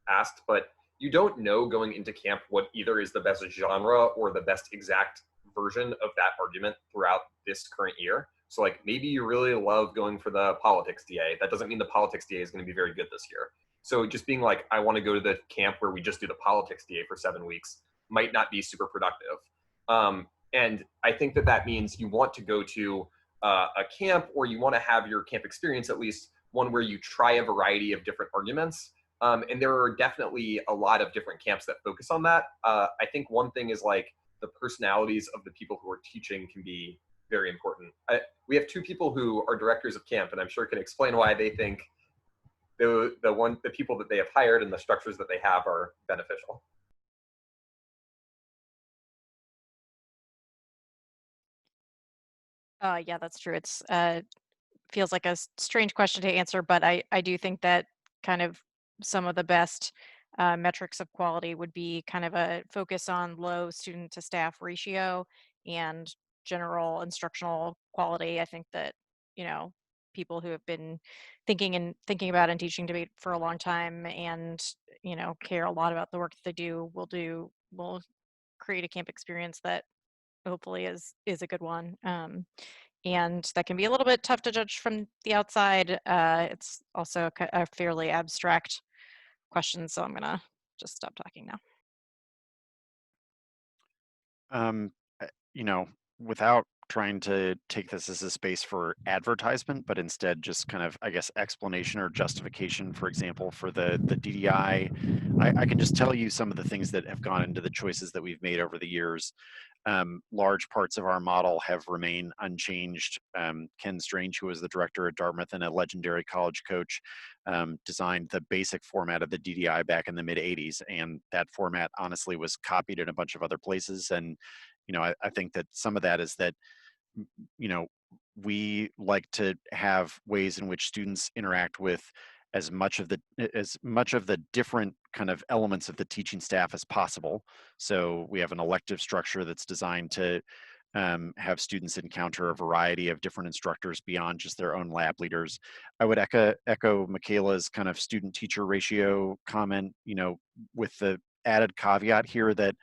asked, but you don't know going into camp what either is the best genre or the best exact version of that argument throughout this current year. So like maybe you really love going for the politics DA. That doesn't mean the politics DA is going to be very good this year. So just being like, I want to go to the camp where we just do the politics DA for 7 weeks might not be super productive. And I think that means you want to go to a camp, or you want to have your camp experience at least one where you try a variety of different arguments. And there are definitely a lot of different camps that focus on that. I think one thing is like the personalities of the people who are teaching can be very important. We have 2 people who are directors of camp, and I'm sure can explain why they think the people that they have hired and the structures that they have are beneficial. Yeah, that's true. It's feels like a strange question to answer, but I do think that kind of some of the best metrics of quality would be kind of a focus on low student to staff ratio and general instructional quality. I think that, people who have been thinking about and teaching debate for a long time and, care a lot about the work that they do will create a camp experience that hopefully is a good one. And that can be a little bit tough to judge from the outside. It's also a fairly abstract question, so I'm gonna just stop talking now. Without trying to take this as a space for advertisement, but instead just kind of, I guess, explanation or justification, for example, for the DDI, I can just tell you some of the things that have gone into the choices that we've made over the years. Large parts of our model have remained unchanged. Ken Strange, who was the director at Dartmouth and a legendary college coach, designed the basic format of the DDI back in the mid 80s. And that format honestly was copied in a bunch of other places. And, I think that some of that is that, we like to have ways in which students interact with as much of the different kind of elements of the teaching staff as possible. So we have an elective structure that's designed to have students encounter a variety of different instructors beyond just their own lab leaders. I would echo Makayla's kind of student-teacher ratio comment, with the added caveat here that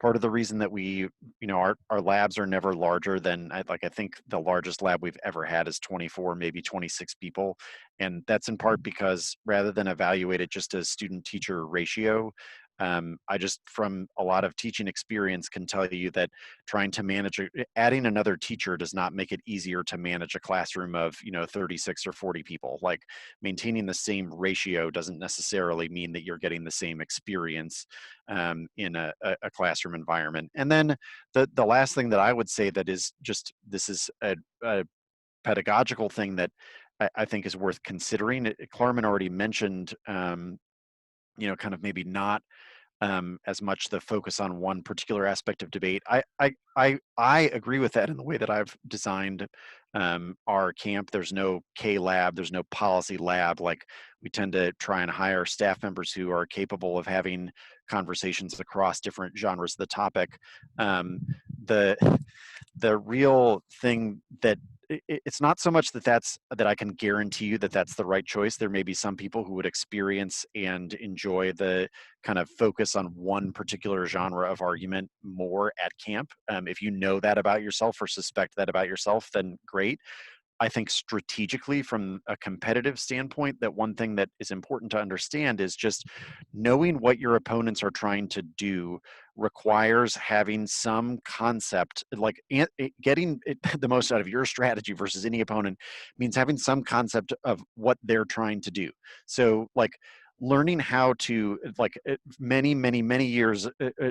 part of the reason that we, our labs are never larger than, I think the largest lab we've ever had is 24, maybe 26 people. And that's in part because rather than evaluate it just as student-teacher ratio, I just, from a lot of teaching experience, can tell you that trying to manage, adding another teacher does not make it easier to manage a classroom of, 36 or 40 people. Like, maintaining the same ratio doesn't necessarily mean that you're getting the same experience in a classroom environment. And then the last thing that I would say that is just, this is a pedagogical thing that I think is worth considering. Klarman already mentioned, kind of maybe not as much the focus on one particular aspect of debate. I agree with that in the way that I've designed our camp. There's no K lab, there's no policy lab. Like, we tend to try and hire staff members who are capable of having conversations across different genres of the topic. The real thing that it's not so much that I can guarantee you that that's the right choice. There may be some people who would experience and enjoy the kind of focus on one particular genre of argument more at camp. If you know that about yourself or suspect that about yourself, then great. I think strategically, from a competitive standpoint, that one thing that is important to understand is just knowing what your opponents are trying to do requires having some concept, like getting the most out of your strategy versus any opponent means having some concept of what they're trying to do. So, like, learning how to, like, many years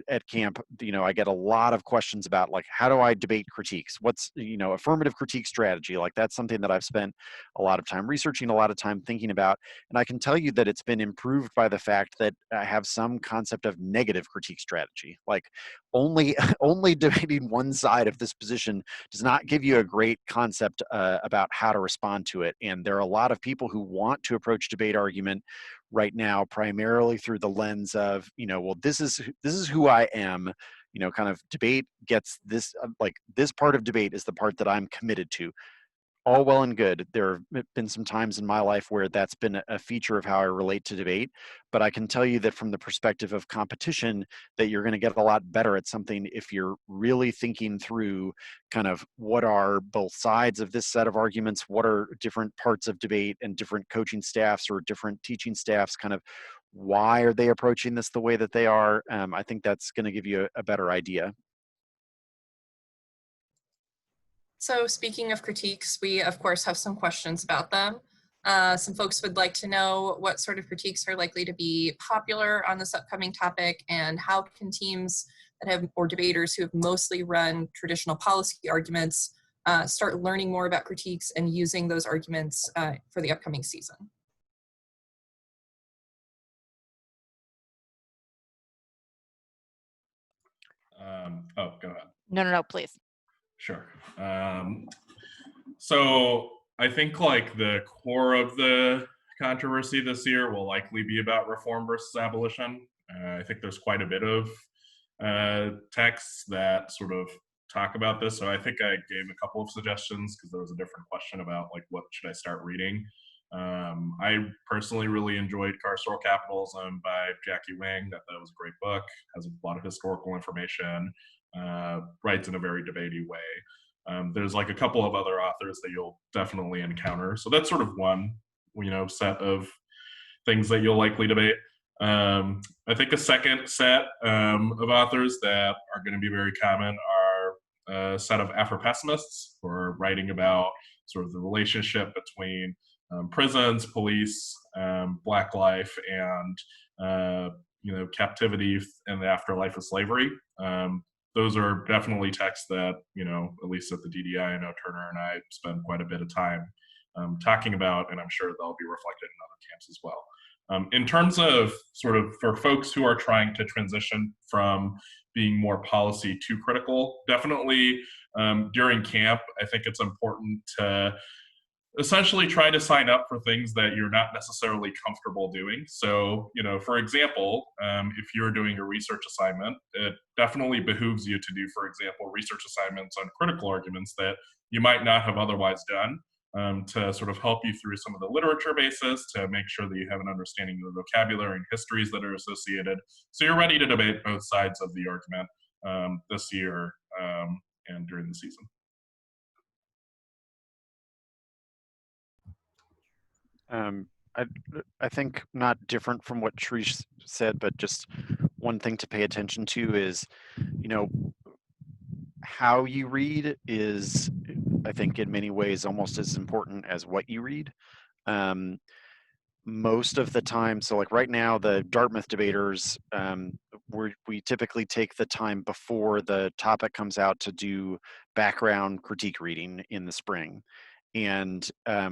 at camp, I get a lot of questions about, like, how do I debate critiques? What's, affirmative critique strategy? Like, that's something that I've spent a lot of time researching, a lot of time thinking about. And I can tell you that it's been improved by the fact that I have some concept of negative critique strategy. Like, only debating one side of this position does not give you a great concept about how to respond to it. And there are a lot of people who want to approach debate argument right now primarily through the lens of, well, this is who I am. Kind of debate gets this, like, this part of debate is the part that I'm committed to. All well and good. There have been some times in my life where that's been a feature of how I relate to debate, but I can tell you that from the perspective of competition, that you're going to get a lot better at something if you're really thinking through kind of what are both sides of this set of arguments, what are different parts of debate and different coaching staffs or different teaching staffs, kind of why are they approaching this the way that they are. I think that's going to give you a better idea. So, speaking of critiques, we of course have some questions about them. Some folks would like to know what sort of critiques are likely to be popular on this upcoming topic, and how can teams that have, or debaters who have mostly run traditional policy arguments, start learning more about critiques and using those arguments for the upcoming season. Go ahead. No, please. Sure. So I think, like, the core of the controversy this year will likely be about reform versus abolition. I think there's quite a bit of texts that sort of talk about this. So I think I gave a couple of suggestions because there was a different question about, like, what should I start reading. I personally really enjoyed Carceral Capitalism by Jackie Wang. That was a great book, has a lot of historical information, writes in a very debatey way. There's, like, a couple of other authors that you'll definitely encounter. So that's sort of one, set of things that you'll likely debate. I think a second set of authors that are going to be very common are a set of Afro-pessimists who are writing about sort of the relationship between prisons, police, Black life, and captivity and the afterlife of slavery. Those are definitely texts that, at least at the DDI, I know Turner and I spend quite a bit of time talking about, and I'm sure they'll be reflected in other camps as well. In terms of sort of for folks who are trying to transition from being more policy to critical, definitely during camp, I think it's important to essentially try to sign up for things that you're not necessarily comfortable doing. So, for example, if you're doing a research assignment, it definitely behooves you to do, for example, research assignments on critical arguments that you might not have otherwise done, to sort of help you through some of the literature basis, to make sure that you have an understanding of the vocabulary and histories that are associated. So you're ready to debate both sides of the argument this year and during the season. I think not different from what Shree said, but just one thing to pay attention to is, you know, how you read is, I think, in many ways almost as important as what you read. Most of the time, so like right now, the Dartmouth debaters, we typically take the time before the topic comes out to do background critique reading in the spring. And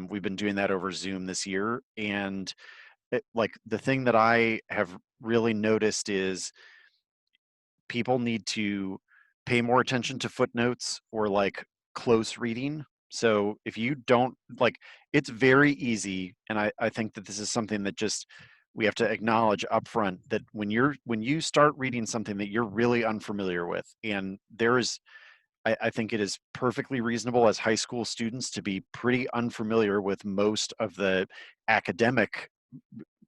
we've been doing that over Zoom this year. And like the thing that I have really noticed is people need to pay more attention to footnotes or like close reading. So if you don't like, it's very easy. And I think that this is something that just, we have to acknowledge upfront that when you start reading something that you're really unfamiliar with, and there is, I think it is perfectly reasonable as high school students to be pretty unfamiliar with most of the academic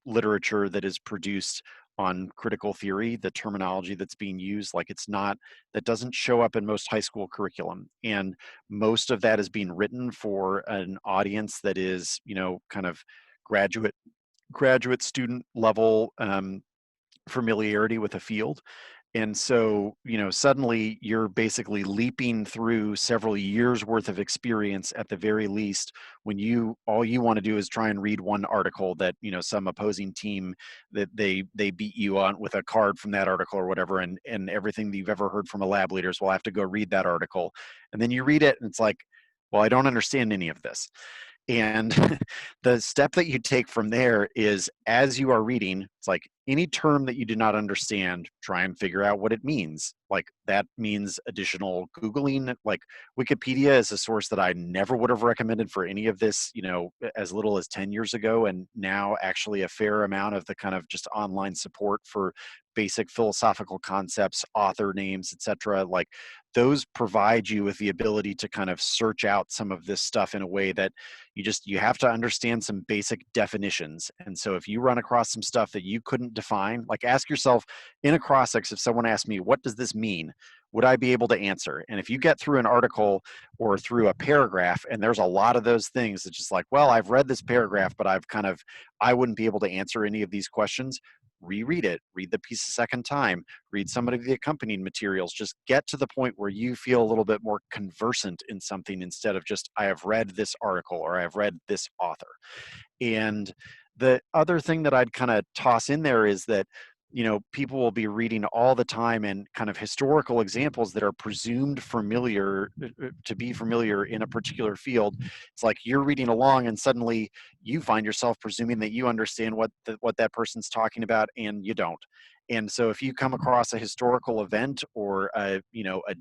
literature that is produced on critical theory, the terminology that's being used, like it's not, that doesn't show up in most high school curriculum. And most of that is being written for an audience that is, you know, kind of graduate student level familiarity with a field. And so, you know, suddenly you're basically leaping through several years worth of experience at the very least, when all you want to do is try and read one article that, you know, some opposing team that they beat you on with a card from that article or whatever, and everything that you've ever heard from a lab leaders will have to go read that article. And then you read it and it's like, well, I don't understand any of this. And the step that you take from there is, as you are reading, it's like any term that you do not understand, try and figure out what it means. Like that means additional Googling. Like Wikipedia is a source that I never would have recommended for any of this, you know, as little as 10 years ago. And now actually a fair amount of the kind of just online support for basic philosophical concepts, author names, etc. Like those provide you with the ability to kind of search out some of this stuff in a way that you have to understand some basic definitions. And so if you run across some stuff that you couldn't define, like ask yourself in a cross-ex, if someone asked me, what does this mean? Would I be able to answer? And if you get through an article or through a paragraph and there's a lot of those things, it's just like, well, I've read this paragraph, but I wouldn't be able to answer any of these questions. Reread it, read the piece a second time, read some of the accompanying materials, just get to the point where you feel a little bit more conversant in something instead of just, I have read this article or I have read this author. And the other thing that I'd kind of toss in there is that, you know, people will be reading all the time and kind of historical examples that are presumed familiar to be familiar in a particular field. It's like you're reading along and suddenly you find yourself presuming that you understand what that person's talking about, and you don't. And so if you come across a historical event or a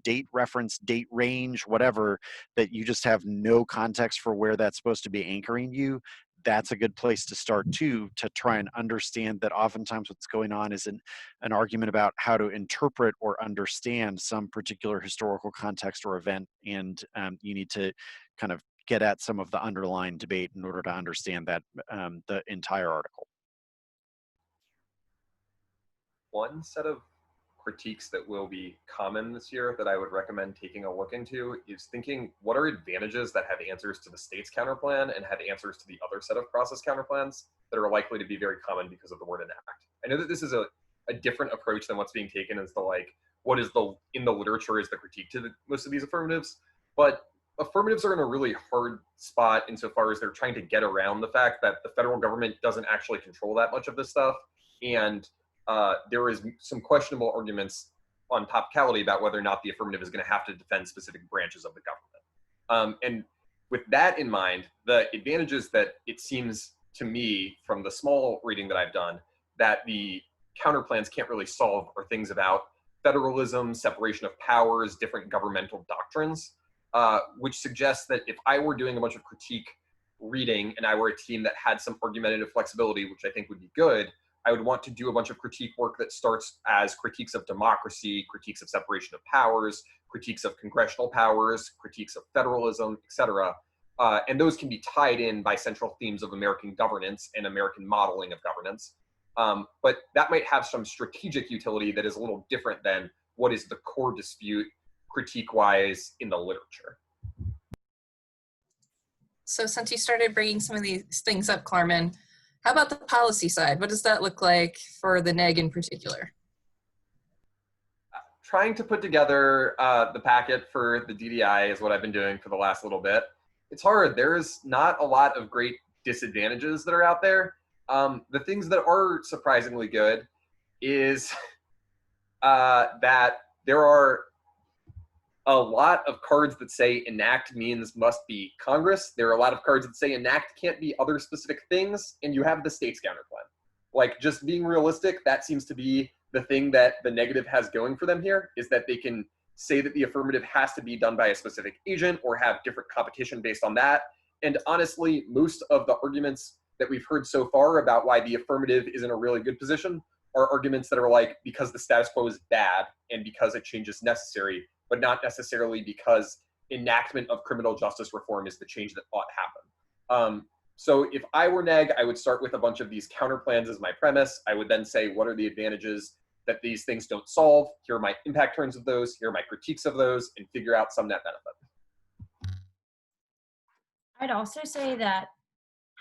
date reference, date range, whatever, that you just have no context for where that's supposed to be anchoring you, that's a good place to start too, to try and understand that oftentimes what's going on is an argument about how to interpret or understand some particular historical context or event. And you need to kind of get at some of the underlying debate in order to understand that the entire article. One set of critiques that will be common this year that I would recommend taking a look into is thinking, what are advantages that have answers to the state's counterplan and have answers to the other set of process counterplans that are likely to be very common because of the word enact? I know that this is a different approach than what's being taken as the like, what is in the literature is the critique to most of these affirmatives, but affirmatives are in a really hard spot insofar as they're trying to get around the fact that the federal government doesn't actually control that much of this stuff. And there is some questionable arguments on topicality about whether or not the affirmative is going to have to defend specific branches of the government. And with that in mind, the advantages that it seems to me from the small reading that I've done that the counterplans can't really solve are things about federalism, separation of powers, different governmental doctrines, which suggests that if I were doing a bunch of critique reading and I were a team that had some argumentative flexibility, which I think would be good, I would want to do a bunch of critique work that starts as critiques of democracy, critiques of separation of powers, critiques of congressional powers, critiques of federalism, et cetera. And those can be tied in by central themes of American governance and American modeling of governance. But that might have some strategic utility that is a little different than what is the core dispute critique-wise in the literature. So since you started bringing some of these things up, Klarman, how about the policy side? What does that look like for the NEG in particular? trying to put together the packet for the DDI is what I've been doing for the last little bit. It's hard. There's not a lot of great disadvantages that are out there. The things that are surprisingly good is that there are a lot of cards that say enact means must be Congress. There are a lot of cards that say enact can't be other specific things, and you have the state's counterplan. Like, just being realistic, that seems to be the thing that the negative has going for them here, is that they can say that the affirmative has to be done by a specific agent or have different competition based on that. And honestly, most of the arguments that we've heard so far about why the affirmative is in a really good position are arguments that are like, because the status quo is bad and because a change is necessary, but not necessarily because enactment of criminal justice reform is the change that ought to happen. So if I were neg, I would start with a bunch of these counter plans as my premise. I would then say, what are the advantages that these things don't solve? Here are my impact terms of those. Here are my critiques of those, and figure out some net benefit. I'd also say that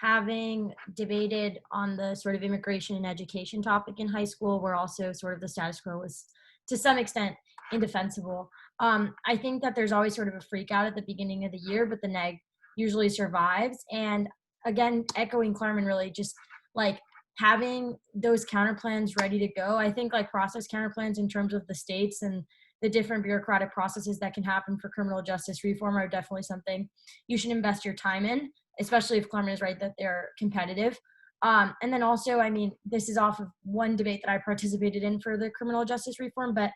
having debated on the sort of immigration and education topic in high school, where also sort of the status quo was to some extent indefensible. I think that there's always sort of a freak out at the beginning of the year, but the neg usually survives. And again, echoing Klarman, really just like having those counter plans ready to go. I think like process counter plans in terms of the states and the different bureaucratic processes that can happen for criminal justice reform are definitely something you should invest your time in, especially if Klarman is right that they're competitive. And then also, I mean, this is off of one debate that I participated in for the criminal justice reform, but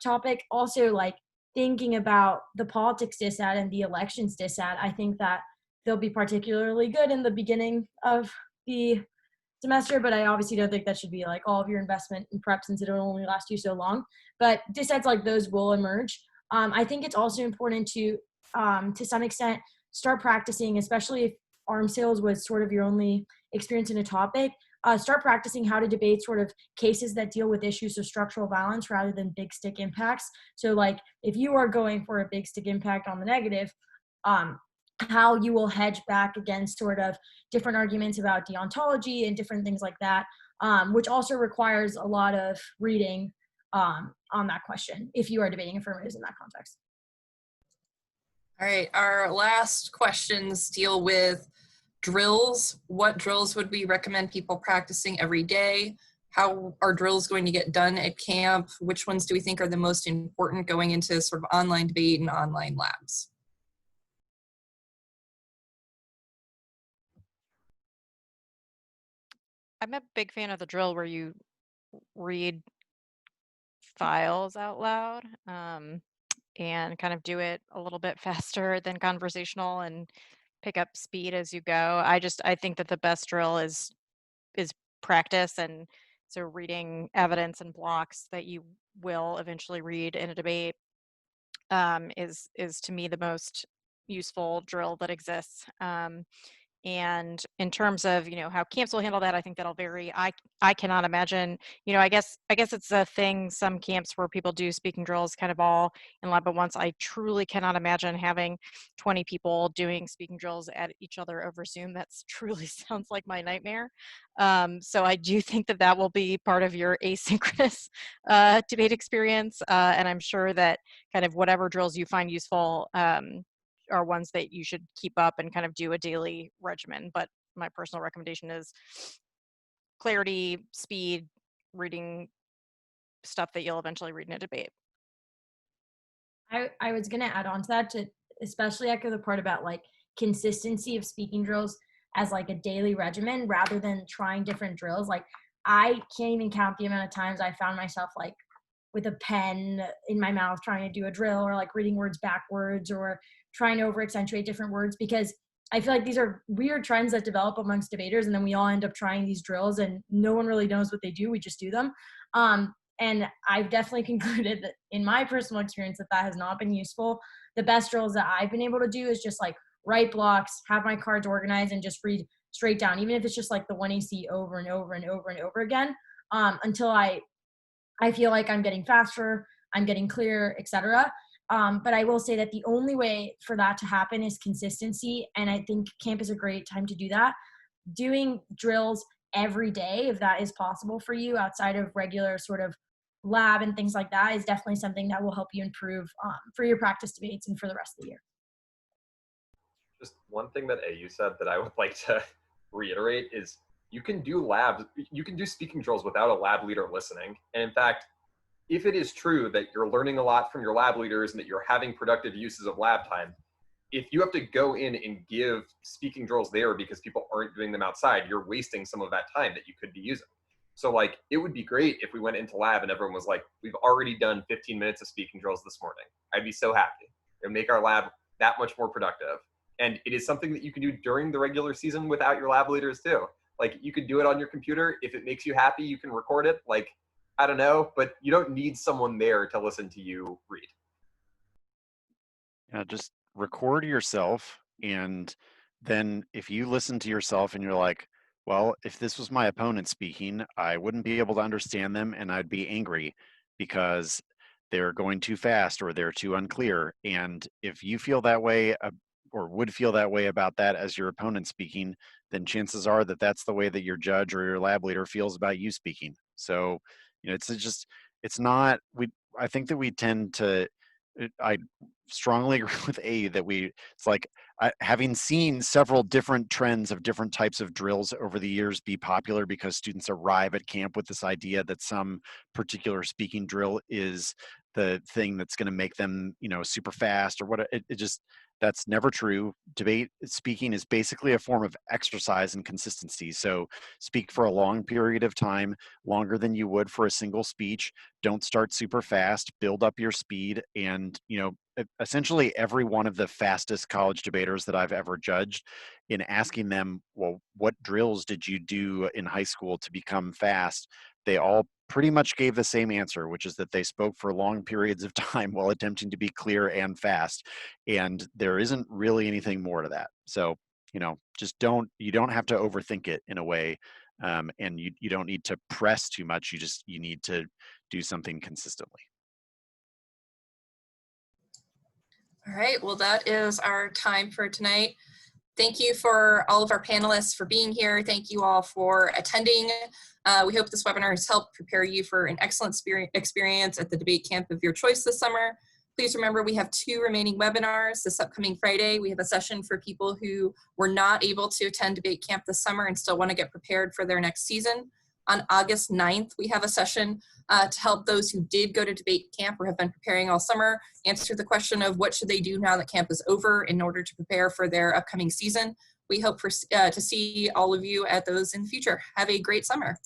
topic also like thinking about the politics dissat and the elections dissat. I think that they'll be particularly good in the beginning of the semester, but I obviously don't think that should be like all of your investment in prep since it'll only last you so long. But dissats like those will emerge. I think it's also important to some extent, start practicing, especially if arms sales was sort of your only experience in a topic. Start practicing how to debate sort of cases that deal with issues of structural violence rather than big stick impacts. So like if you are going for a big stick impact on the negative, how you will hedge back against sort of different arguments about deontology and different things like that, which also requires a lot of reading on that question if you are debating affirmatives in that context. All right, our last questions deal with drills. What drills would we recommend people practicing every day? How are drills going to get done at camp? Which ones do we think are the most important going into sort of online debate and online labs? I'm a big fan of the drill where you read files out loud and kind of do it a little bit faster than conversational and pick up speed as you go. I think that the best drill is practice, and so reading evidence and blocks that you will eventually read in a debate is to me the most useful drill that exists. And in terms of, how camps will handle that, I think that'll vary. I cannot imagine, I guess it's a thing, some camps where people do speaking drills kind of all in lab at once. I truly cannot imagine having 20 people doing speaking drills at each other over Zoom. That's truly sounds like my nightmare. So I do think that will be part of your asynchronous debate experience. And I'm sure that kind of whatever drills you find useful are ones that you should keep up and kind of do a daily regimen. But my personal recommendation is clarity, speed, reading stuff that you'll eventually read in a debate. I was going to add on to that to especially echo the part about like consistency of speaking drills as like a daily regimen rather than trying different drills. Like I can't even count the amount of times I found myself like with a pen in my mouth trying to do a drill or like reading words backwards or trying to over accentuate different words, because I feel like these are weird trends that develop amongst debaters, and then we all end up trying these drills and no one really knows what they do. We just do them. And I've definitely concluded that in my personal experience that has not been useful. The best drills that I've been able to do is just like write blocks, have my cards organized, and just read straight down, even if it's just like the 1AC over and over and over and over again, until I feel like I'm getting faster, I'm getting clear, etc. But I will say that the only way for that to happen is consistency. And I think camp is a great time to do that. Doing drills every day, if that is possible for you outside of regular sort of lab and things like that is definitely something that will help you improve for your practice debates and for the rest of the year. Just one thing that AU said that I would like to reiterate is you can do speaking drills without a lab leader listening. And in fact, if it is true that you're learning a lot from your lab leaders and that you're having productive uses of lab time, if you have to go in and give speaking drills there because people aren't doing them outside, you're wasting some of that time that you could be using. So like, it would be great if we went into lab and everyone was like, we've already done 15 minutes of speaking drills this morning. I'd be so happy. It would make our lab that much more productive. And it is something that you can do during the regular season without your lab leaders too. Like, you could do it on your computer. If it makes you happy, you can record it. Like, I don't know, but you don't need someone there to listen to you read. Yeah, just record yourself, and then if you listen to yourself and you're like, well, if this was my opponent speaking, I wouldn't be able to understand them and I'd be angry because they're going too fast or they're too unclear. And if you feel that way or would feel that way about that as your opponent speaking, then chances are that that's the way that your judge or your lab leader feels about you speaking. So, it's not, I think that we tend to, I strongly agree with A that it's like, having seen several different trends of different types of drills over the years be popular because students arrive at camp with this idea that some particular speaking drill is the thing that's going to make them, super fast or what. That's never true. Debate speaking is basically a form of exercise and consistency. So speak for a long period of time, longer than you would for a single speech. Don't start super fast, build up your speed. And, essentially every one of the fastest college debaters that I've ever judged, in asking them, well, what drills did you do in high school to become fast? They all pretty much gave the same answer, which is that they spoke for long periods of time while attempting to be clear and fast. And there isn't really anything more to that. So, you don't have to overthink it in a way. And you don't need to press too much. You need to do something consistently. All right, well, that is our time for tonight. Thank you for all of our panelists for being here. Thank you all for attending. We hope this webinar has helped prepare you for an excellent experience at the debate camp of your choice this summer. Please remember we have 2 remaining webinars this upcoming Friday. We have a session for people who were not able to attend debate camp this summer and still want to get prepared for their next season. On August 9th, we have a session to help those who did go to debate camp or have been preparing all summer answer the question of what should they do now that camp is over in order to prepare for their upcoming season. We hope to see all of you at those in the future. Have a great summer.